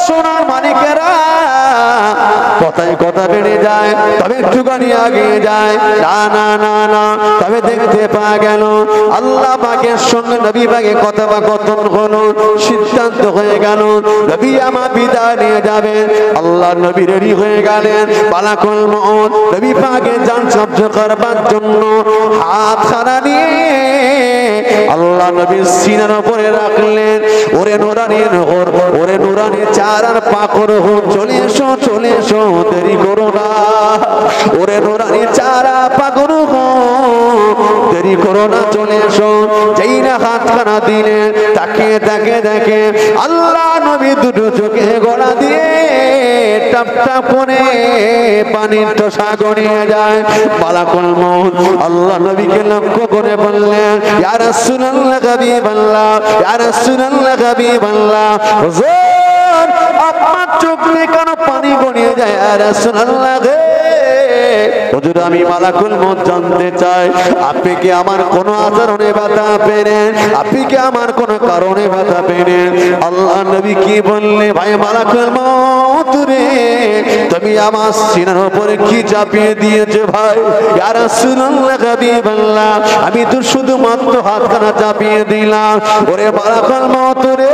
সোনার মানিকেরা কথায় কথা বেড়ে যায়, তবে একটুখানি আগে যায় না না না না, তবে দেখতে পাওয়া গেল আল্লাহ পাকের সঙ্গে নবী পাকে কথোপকথন হলো, সিদ্ধান্ত হয়ে গেল নবী আমার বিদায় নিয়ে যাবেন। আল্লাহ নবী রেডি হয়ে গেলেন, মালাকুল মউত নবী পাকে জান জব্দ করবার জন্য হাত খানা নিয়ে আল্লাহ নবীর সিনার উপরে রাখলেন। ওরে নুরানি নহর, ওরে নুরানি চার আর পাকর হো, চলে এসো চলে এসো, দেরি করো না। ওরে নুরানি চারা পাকর হো, দেরি করো না, চলে এসো। যেই না হাতখানা দিলেন, তাকে তাকে দেখে আল্লাহ নবী দুটো চোখে গড়া দিয়ে টাপ টাপ করে পানির টোসা গড়িয়ে যায়। মালাকুল মউত আল্লাহ নবীকে লক্ষ্য করে বললেন, ইয়া রাসূলুল্লাহ হাবিবাল্লাহ, ইয়া রাসূলুল্লাহ হাবিবাল্লাহ, হুজুর আপনার চোখ দিয়ে কেন পানি গড়িয়ে যায়? ইয়া রাসূলুল্লাহ, হুজুর আমি মালাকুল মউত জানতে চাই আপনি কি আমার কোনো আচরণে বাধা পেলেন, আপনি কি আমার কোনো কারণে বাধা পেলেন? আল্লাহ নবী কি বললে, ভাই মালাকুল মউত রে, তুমি আমার সিনার উপরে কি চাপিয়ে দিয়েছো ভাই? ইয়া রাসূলুল্লাহ হাবিবাল্লাহ, আমি তো শুধুমাত্র হাতখানা চাপিয়ে দিলাম। ওরে মালাকুল মউত রে,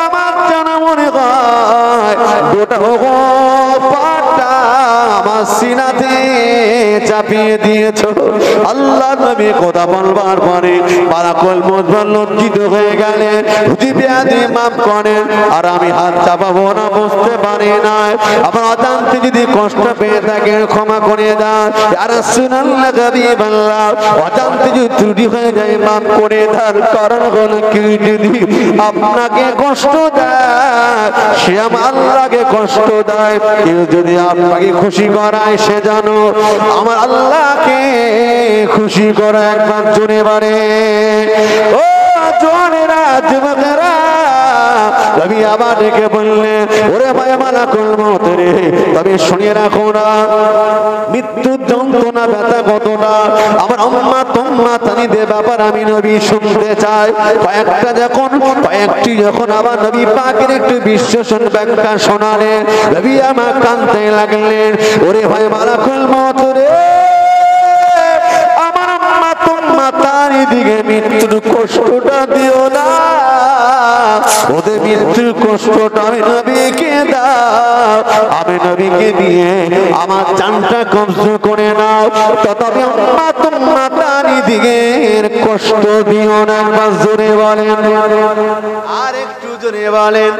আমার জানা মনে হয় গোটা পাটা আমার সিনাতে চাপিয়ে দিয়েছো। আল্লাহ নবী কথা বলবার পরে মালাকুল মউত লজ্জিত হয়ে গেলেন, হুজুর বিয়াদি মাফ করেন, আর আমি হাত চাপাবো না, বুঝতে পারি না, আমার অজান্তে যদি কষ্ট পেয়ে থাকেন ক্ষমা করে দেন। ইয়া রাসূলুল্লাহ হাবিবাল্লাহ, অজান্তে যদি ত্রুটি হয়ে যায় মাফ করে দেন। কারণ হলো কি, যদি আপনাকে কষ্ট দেয় সে আমার আল্লাহকে কষ্ট দেয়, কেউ যদি আপনাকে খুশি করায় সে জানো আমার আল্লাহকে খুশি করা। একবার জোরে বারে ও জোরেরা যুবকেরা, নবী আবার ডেকে বললেন, ওরে ভাই মালাকুল মউত রে, তবে শুনে রাখো না মৃত্যুর যন্ত্রণা ব্যথা কতটা আমার উম্মত উম্মাতানিদের ব্যাপার আমি নবী শুনতে চাই। কয়েকটি যখন আমার নবী পাকের একটু বিশ্লেষণ ব্যাখ্যা শোনালেন, নবী আমার কাঁদতে লাগলেন, ওরে ভাই মালাকুল মউত রে, আমার উম্মত উম্মাতানি দিকে মৃত্যুর কষ্টটা দিও না, ওদের মৃত্যুর কষ্টটা আমি নবীকে দাও, আমি নবীকে দিয়ে আমার জানটা কবজ করে নাও, তবে উম্মত উম্মাতানি দিকে কষ্ট দিও না। একবার জোরে বলেন, আর একটু জোরে বলেন।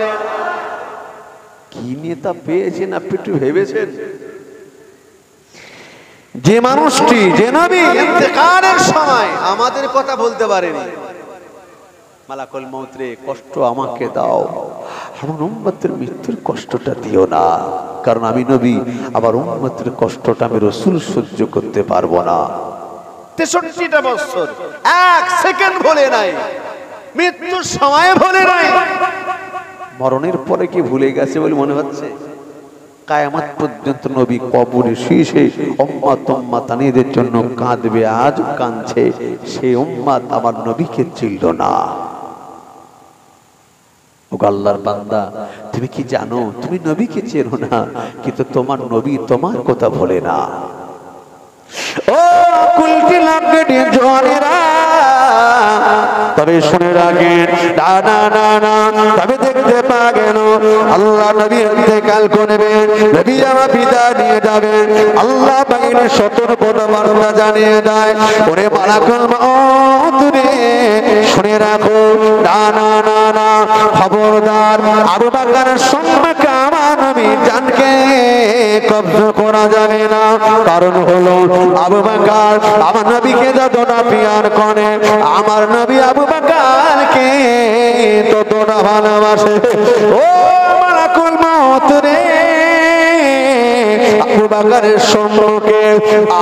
কি নেতা পেয়েছেন আপনি একটু ভেবেছেন? যে মানুষটি, যে নবী ইন্তেকালের সময় আমাদের কথা বলতে পারেনি, মালাকুল মউত রে কষ্ট আমাকে দাও, আমার উম্মতের মৃত্যুর কষ্টটা দিও না, কারণ আমি নবী, আমার উম্মতের কষ্টটা আমি রাসূল সহ্য করতে পারবো না। 63টা বছর এক সেকেন্ড ভুলে নাই, মৃত্যুর সময় ভুলে নাই, মরণের পরে কি ভুলে গেছে বলে মনে হচ্ছে? কিয়ামত পর্যন্ত নবী কবরে শুয়ে উম্মত উম্মাতানিদের জন্য কাঁদবে, আজ কাঁদছে, সেই উম্মত আমার নবীকে চিনল না। ও আল্লাহর বান্দা, তুমি কি জানো তুমি নবীকে চেনো না, কিন্তু তোমার নবী তোমার কথা বলে না। ও কুলটি লাগবে জোয়ানেরা, তবে শুনে রাখেন, না না না না, তবে দেখতে পাওয়া গেল আল্লাহ নবী ইন্তেকাল করবেন, নবী আমার বিদায় নিয়ে যাবেন। আল্লাহ বাইরে সতর্কতা বার্তা জানিয়ে দেয়, ওরে মালাকুল মউত রে, শুনে রাখো, না না না না, খবরদার আবু বকরের সঙ্গে আমার নবী জানকে কবজ করা যাবে না। কারণ হলো আবু বকর আমার নবীকে যতটা প্যার করে, আমার নবী আবু বকরকে ততটা ভালোবাসে। ও মালাকুল মউত রে, আবু বকরের সম্মুখে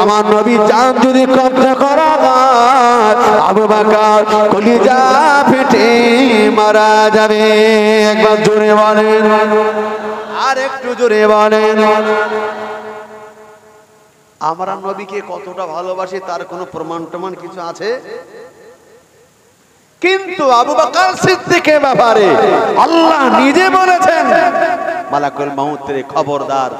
আমার নবী জান যদি কবজা করা হয়, আবু বকর কলিজা ফেটে মারা যাবে। একবার জোরে বলেন, আর একটু জোরে বলেন। আমরা নবীকে কতটা ভালোবাসি তার কোনো প্রমাণ টমান কিছু আছে? কিন্তু আবু বকর সিদ্দিকের ব্যাপারে আল্লাহ নিজে বলেছেন, মালাকুল মউতের খবরদার,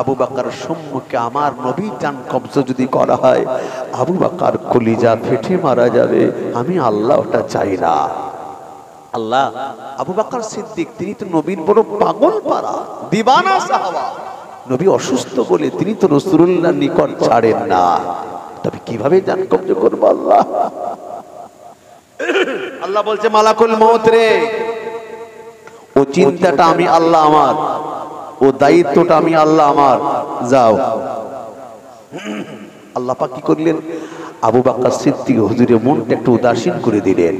আবু বকর সম্মুখে আমার নবীর জান কবজ যদি করা হয়, আবু বকর কলিজা ফেটে মারা যাবে, আমি আল্লাহ ওটা চাই না। আল্লাহ আবু বকর সিদ্দিক তিনি তো নবীর বড় পাগল পারা দিবানা সাহাবা, নবী অসুস্থ বলে তিনি তো রাসূলুল্লাহর নিকট ছাড়েন না, তবে কিভাবে জান কবজ করব? আল্লাহ আল্লাহ বলছে মালাকুল মউত রে, ও চিন্তাটা আমি আল্লাহ আমার, ও দায়িত্বটা আমি আল্লাহ আমার, যাও। আল্লাহ পাক কি করলেন? আবু বকর সিদ্দিক হুজুরের মনটা একটু উদাসীন করে দিলেন।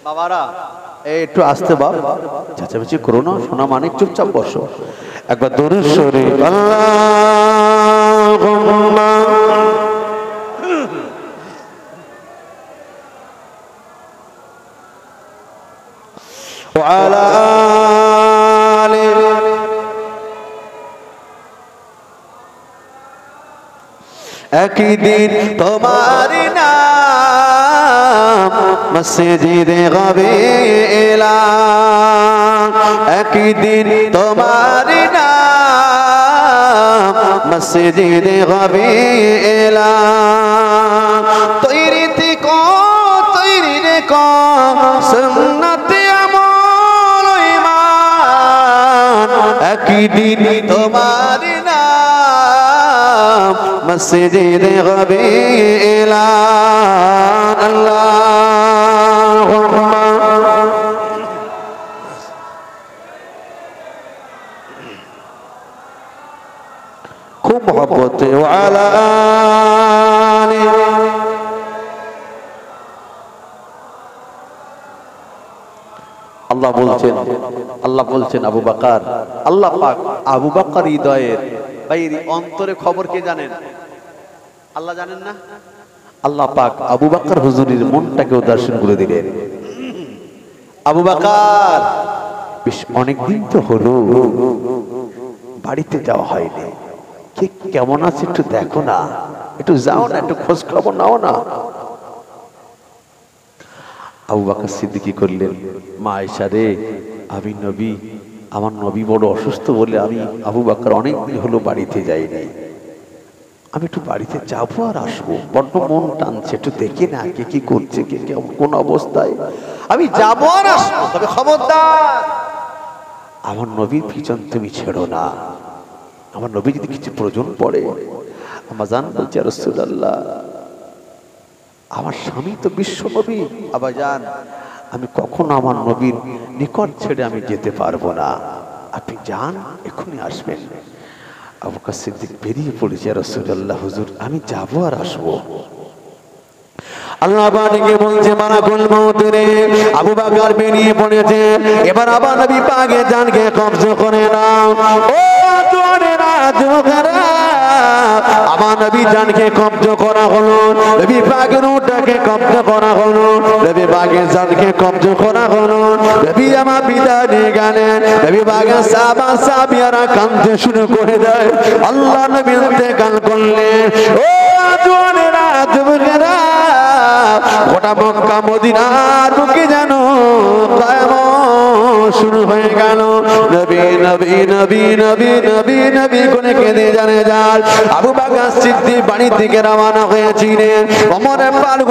বাবারা একটু আসতে বাপ, চেঁচামেচি করো না, শোনা মানে চুপচাপ বসো। একবার দরুদ শরীফ আল্লাহুম্মা ওয়া আলা আলি একদিন তোমার নাম মসজিদে গবে এলাম, একদিন তোমার নাম মসজিদে গবে এলাম, তৈরি থেকো তৈরি রেখো সুন্নতে আমল ঈমান, একদিন তোমার নাম মসজিদে গবে এলাম। আল্লাহুম্মা খুব মহব্বতে ওয়া আলা আলি। আল্লাহ বলছেন আবু বকর, আল্লাহ পাক আবু বকর হৃদয়ের বাইরে অন্তরে খবর কে জানেন? আল্লাহ জানেন না? আল্লাহ পাক আবু বকর হুজুরের মনটাকে উদাসীন করে দিলেন। আবু বকর বেশ অনেকদিন তো হলো বাড়িতে যাওয়া হয়নি, কে কেমন আছে একটু দেখো না, একটু যাও না, একটু খোঁজ খবর নাও না। আবু বকর সিদ্দিক কি করলেন? মা আয়েশা রে, আমি নবী, আমার নবী বড় অসুস্থ বলে আমি আবু বকর অনেকদিন হলো বাড়িতে যাইনি, আমি একটু বাড়িতে যাবো আর আসবো, বড্ড মন টানছে, একটু দেখে না কে কি করছে, কে কোন অবস্থায়, আমি যাবো আর আসবো, তবে খবরদার আমার নবীর পিছন তুমি ছেড়ো না, আমার নবী যদি কিছু প্রয়োজন পড়ে। আমার জান বলছে রাসূলুল্লাহ, আমার স্বামী তো বিশ্ব নবী, আবার জান আমি কখনো আমার নবীর নিকট ছেড়ে আমি যেতে পারবো না, আপনি যান এখনই আসবেন। আবু বকর সিদ্দিক বেরিয়ে পড়েছে, রাসূলুল্লাহ হুজুর আমি যাবো আর আসবো। আল্লাহ পাকে বলছে মালাকুল মউত রে, আবু বকর বেরিয়ে পড়েছে, এবার আবার নবী পাকে জানকে কবজ করে নাও। ও তোরেরা জোগরা, আমার নবী জানকে কবজ করা হলো, নবী পাকের রূহটাকে কবজ করা হলো, নবী পাকের জানকে কবজ করা হলো, নবী আমার বিদায় নিয়ে গেলেন, নবী পাকের সাহাবা সাহাবিয়ারা কাঁদতে শুরু করে দেয়। আল্লাহ নবী ইন্তেকাল করলেন। ও তোরেরা জোগরা, গোটা মক্কা মদিনার বুকে যেন কিয়ামত শুরু হয়ে গেল। নবী নবী নবী নবী নবী নবী কোনে কেঁদে জানে যান। আবু বকর সিদ্দিক বাড়ি থেকে রওনা হয়েছিলেন, ওমর ফারুক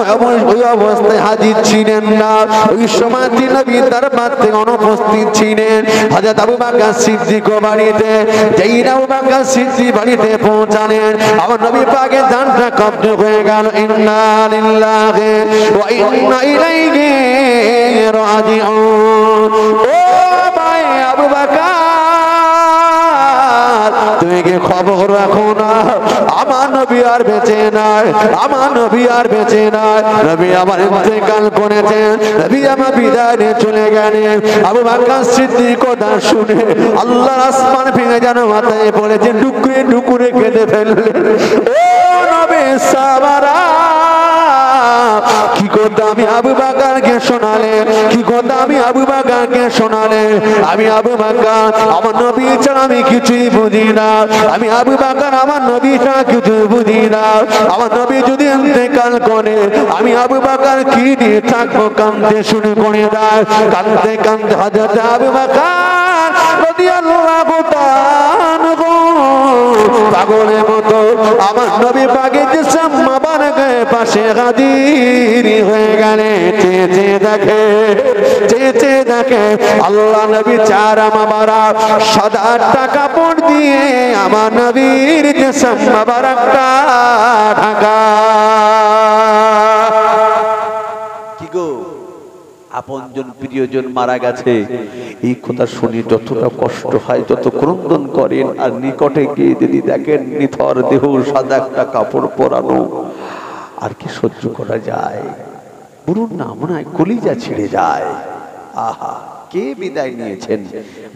ওই অবস্থায় হাজির ছিলেন না, ওই সময় নবী দরবার থেকে অনুপস্থিত ছিলেন। হযরত আবু বকর সিদ্দিক বাড়িতে, যেই আবু বকর সিদ্দিক বাড়িতে পৌঁছালেন, আমার নবী পাকের জানটা কবজ হয়ে গেল। ইন্না লিল্লাহি ওয়া ইন্না ইলাইহি রাজিউন। ও ভাই আবু বকর, তুমি কি খবর রাখো না, আমার নবী আর বেঁচে নাই, আমার নবী আর বেঁচে নাই, নবী আমার ইন্তেকাল করেছেন, নবী আমার বিদায় নিয়ে চলে গেলেন। আবু বকর সিদ্দিক কথা শুনে আল্লাহর আসমান ভেঙে যেন মাথায় পড়েছে, ডুকরে ডুকরে কেঁদে ফেললেন। ও নবী সাহাবারা, কি কথা আমি আবু বকরকে শোনালেন, কি কথা আমি আবু বকরকে শোনালেন, আমি আবু বকর আমার নবী ছাড়া আমি কিছুই বুঝি না, আমি আবু বকর আমার নবী ছাড়া কিছু বুঝি না। আমার নবী যদি ইন্তেকাল করে আমি আবু বকর কি দিয়ে থাকবো? কাঁদতে শুরু করে দেয়। কাঁদতে কাঁদতে হযরত আবু বকর রাদিয়াল্লাহু তাআলা পাগলের মতো আমার নবী পাকের জিসম মোবারকের পাশে হাজির হয়ে গেলেন। চেয়ে দেখে আল্লাহ নবী চারা মোবারক সাদা কাপড় দিয়ে আমার নবীর জিসম মোবারকটা ঢাকা। কি গো, আপনজন প্রিয়জন মারা গেছে, এই কথা শুনে যতটা কষ্ট হয়, যত ক্রন্দন করেন, আর নিকটে গিয়ে যদি দেখেন নিথর দেহ সাদা একটা কাপড় পরানো, আর কি সহ্য করা যায়? বলুন না, মনে হয় কলিজা ছিঁড়ে যায়। আহা, কে বিদায় নিয়েছেন?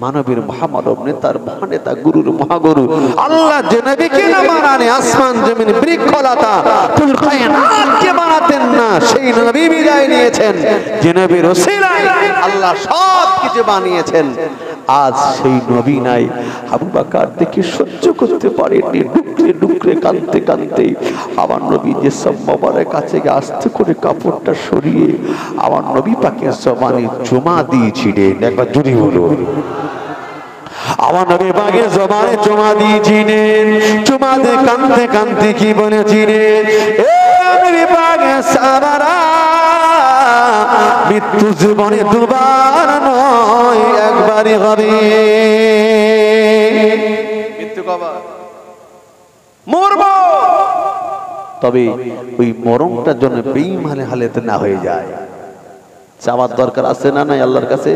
মানবের মহামানব নেতার মহানেতা, গুরুর মহাগুরু আল্লাহ যে নবীকে না বানানে আসমান জমিন বৃক্ষলতা ফুল কায়নাতকে বানাতেন না, সেই নবী বিদায় নিয়েছেন। যে নবীর ওসিলায় আল্লাহ সব কিছু বানিয়েছেন, আজ সেই নবী নাই। আবু বকর দেখে সহ্য করতে পারেননি, ডুকরে ডুকরে কাঁদতে কাঁদতে আমার নবী যে সব মোবারক কাছে আস্তে করে কাপড়টা সরিয়ে আমার নবী পাকের জবানে চুমা দিয়েছিলেন। একবার জুড়ি হলো, আমার নবী পাকের জবানে চুমা দিয়েছিলেন। চুমা দিয়ে কাঁদতে কাঁদতে কি বলেছিলেন? এ নবী পাকের সাহাবারা, মৃত্যু জীবনে দুবার নয়, একবারই হবে। মৃত্যু কবার? মরব, তবে ওই মরণটার জন্য বেঈমানে হালেতে না হয়ে যায়। চাওয়ার দরকার আছে না নাই আল্লাহর কাছে?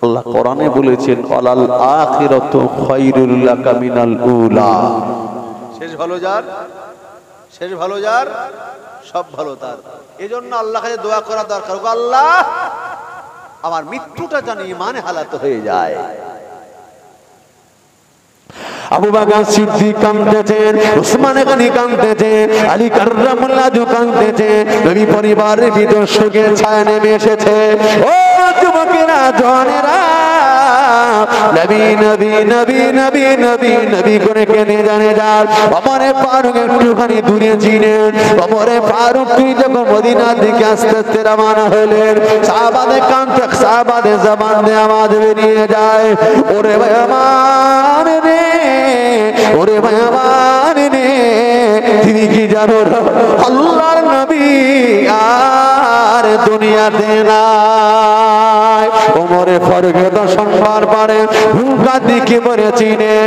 আল্লাহ কোরআনে বলেছেন, ওয়ালাল আখিরাতু খায়রুল লাকা মিনাল উলা। শেষ ভালো যার, শেষ ভালো যার, সব ভালো তার। এজন্য আল্লাহর কাছে দোয়া করা দরকার, আল্লাহ আমার মৃত্যুটা যেন ঈমানে হালাত হয়ে যায়। আবু বকর সিদ্দিক কাঁদতেছেন, উসমান গনি কাঁদতেছেন, আলী কাররামুল্লাহু কাঁদতেছেন। নবী পরিবারের ভিতর শোকের ছায়া নেমে এসেছে। ও যুবকেরা, জওয়ানেরা, নবী নবী নবী নবী নবী নবী করে কেনে জানে যার। ওমরে ফারুক একটুখানি দূরে ছিলেন। ওমরে ফারুক তুই যখন মদিনার দিকে আস্তে আস্তে রওনা হলেন, সাহাবাদের কাঁদতে, সাহাবাদের জবান দিয়ে আওয়াজ বেরিয়ে যায়, ওরে ভাই আমার রে, ওরে ভাই আমার রে, তিনি কি জানো আল্লাহর নবী আর দুনিয়াতে নাই। ওমরে ফারুক তো সংবার পারে হুঙ্কার দিকে বলেছিলেন,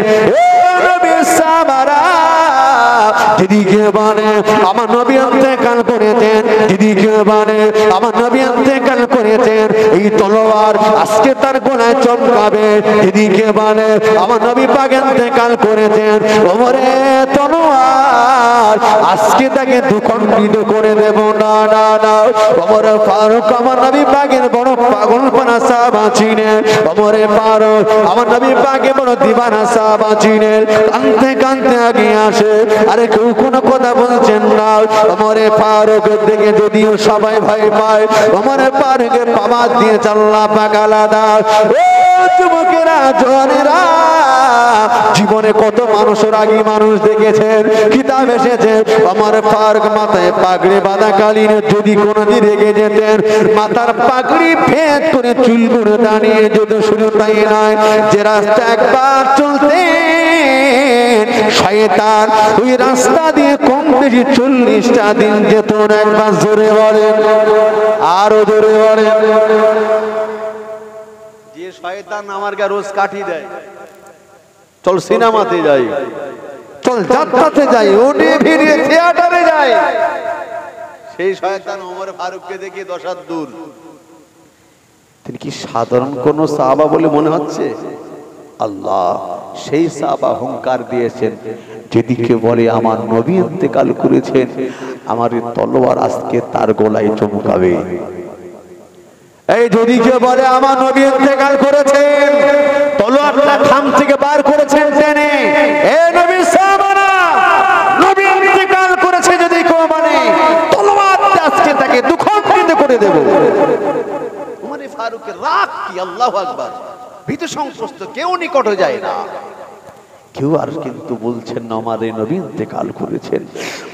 যেদিকে মানে আমার নবী ইন্তেকাল করেছেন, যেদিকে মানে আমার নবী ইন্তেকাল করেছেন, এই তলোয়ার আজকে তার গলায় চমকাবে। যেদিকে মানে আমার নবী পাক ইন্তেকাল করেছেন, ওমরে তলোয়ার আজকে তাকে দুখণ্ডিত করে দেব না না না। ওমর ফারুক আমার নবী পাকের বড় পাগলপানা সাহাবা ছিলেন। ওমরে ফারুক আমার নবী পাকের বড় দিওয়ানা সাহাবা ছিলেন। কাঁদতে কাঁদতে আগে আসে, আরে কেউ কোনো কথা বলছেন না। ওমরে ফারুকের দিকে যদিও সবাই ভয় পায়, ওমরে ফারুকের পাওয়া দিয়ে আল্লাহ পাক আলাদা। ও যুবকেরা, জওয়ানেরা, জীবনে কত মানুষের আগে মানুষ দেখেছেন, কিতাব এসেছে ওমর ফারুক মাথায় পাগড়ি বাঁধা কালীন যদি কোনোদিন রেগে যেতেন, মাথার পাগড়ি ভেদ করে চুলগুলো দাঁড়িয়ে যেত। শুধু তাই নয়, যে রাস্তা একবার চলতেন শয়তান ওই রাস্তা দিয়ে কম বেশি 40টা দিন যেত। একবার জোরে বলেন, আরো জোরে বলেন। যে শয়তান আমার গা রোজ কাঠি দেয়, চল সিনেমাতে যাই, চল যাত্রাতে যাই, ওটে ভিড়ে থিয়েটারে যাই, সেই শয়তান ওমর ফারুককে দেখে 10 হাত দূর। তিনি কি সাধারণ কোন সাহাবা বলে মনে হচ্ছে? আল্লাহ সেই সাহাবা হুঙ্কার দিয়েছেন, যেদিকে বলে আমার নবী ইন্তেকাল করেছেন, আমার এই তলোয়ার আজকে তার গলায় চমকাবে। এই যেদিকে বলে আমার নবী ইন্তেকাল করেছেন, তলোয়ারটা খাম থেকে বার করেছেন টেনে, এ নবী সাহাবারা, নবী ইন্তেকাল করেছে যদি কেউ মানে, তলোয়ারটা আজকে তাকে দুখণ্ডিত করে দেব। ওমর ফারুকের রাগ কি আল্লাহু আকবার। ভীত সংস্ত কেউ নিকট যায় না। কেউ আর কিন্তু বলছেন না আমার এই নবী ইন্তেকাল করেছেন।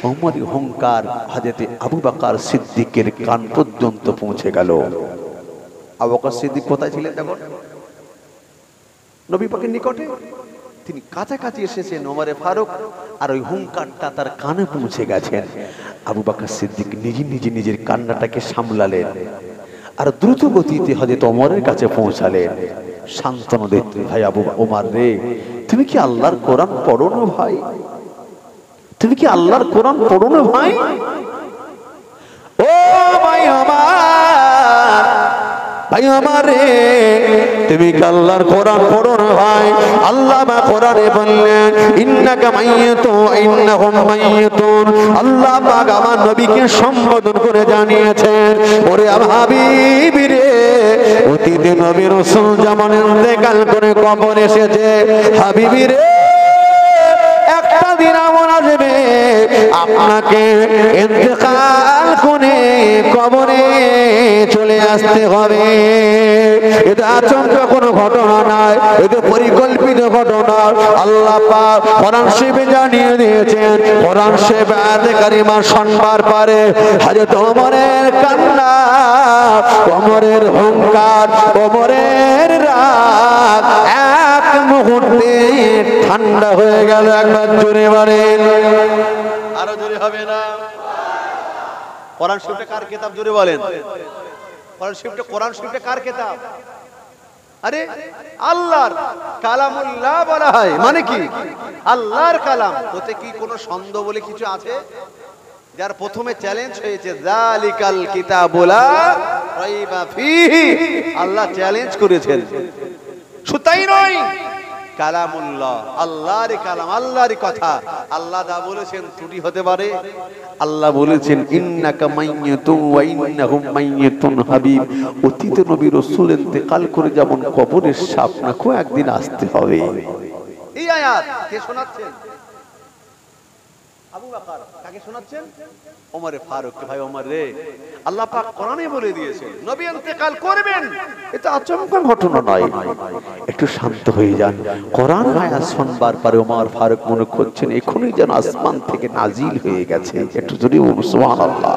ওমরের অহংকার হযরতে আবু বকর সিদ্দিকের কান পর্যন্ত পৌঁছে গেল। আবু বকর সিদ্দিক কোথায় ছিলেন তখন? নবী পাকের নিকটে। তিনি কাছাকাছি এসেছেন ওমরে ফারুক, আর ওই হুঙ্কারটা তার কানে পৌঁছে গেছেন। আবু বকর সিদ্দিক নিজের কান্নাটাকে সামলালেন, আর দ্রুত গতিতে হযরত ওমরের কাছে পৌঁছালেন। সান্ত্বনা দিতে, ভাই আবু ওমর রে, তুমি কি আল্লাহর কোরআন পড়ো না ভাই? তুমি কি আল্লাহর কোরআন পড়ো না ভাই? ও ভাই আমার, ভাই আমার রে, তুমি কি আল্লাহর কোরআন পড়ো না ভাই? আল্লাহ বা কোরআনে বললেন ইন্নাকা মাইয়াতুন ওয়া ইন্নাহুম মাইয়াতুন। আল্লাহ পাক আমার নবীকে সম্বোধন করে জানিয়েছেন, ওরে হাবিব রে, অতীতে নবী রাসূল যেমন ইন্তেকাল করে কবর এসেছে, হাবিব রে একটা দিন এমন আসবে আপনাকে ইন্তেকাল করে কবরে চলে আসতে হবে। এটা আচমকা কোনো ঘটনা নয়, এটা পরিকল্পিত ঘটনা। আল্লাহ পাক কোরআন শরীফে জানিয়ে দিয়েছেন। কোরআন শরীফ আয়াতে কারিমা শুনবার পরে হযরত ওমরের কান্না, ওমরের হুঙ্কার, ওমরের রাগ এক মুহূর্তে ঠান্ডা হয়ে গেল। একবার জোরে বলেন, আরো জোরে হবে না? কোরআন শরীফটা কার কিতাব? জোরে বলেন। কোরআন শরীফটা কার কিতাব? আরে আল্লাহর কালামুল্লাহ বলা হয়, মানে কি? আল্লাহর কালাম। ওতে কি কোনো সন্দেহ বলে কিছু আছে? যার প্রথমে চ্যালেঞ্জ হয়েছে যালিকাল কিতাবু লা রাইবা ফীহি, আল্লাহ চ্যালেঞ্জ করেছেন। শুধু তাই নয়, কালামুল্লাহ, আল্লাহর কালাম, আল্লাহর কথা। আল্লাহ যা বলেছেন ত্রুটি হতে পারে? আল্লাহ বলেছেন ইন্নাকা মাইয়াতুন ওয়া ইন্নাহুম মাইয়াতুন। হাবিব, অতীত নবী রাসূল ইন্তেকাল করে যেমন কবরের সাপ না কো একদিন আসতে হবে। এই আয়াত কে শোনাচ্ছেন? আবু বকর। কাকে শোনাচ্ছেন? ওমরে ফারুক। ভাই ওমর রে, আল্লাহ পাক কোরআনে বলে দিয়েছেন নবী ইন্তেকাল করবেন, এটা আচমকা ঘটনা নয়। একটু শান্ত হয়ে যান। কোরআন আয়াত শুনবার পরে ওমর ফারুক মনে করছেন এখনই যেন আসমান থেকে নাজিল হয়ে গেছে। একটু জোরে বলুন সুবহানাল্লাহ।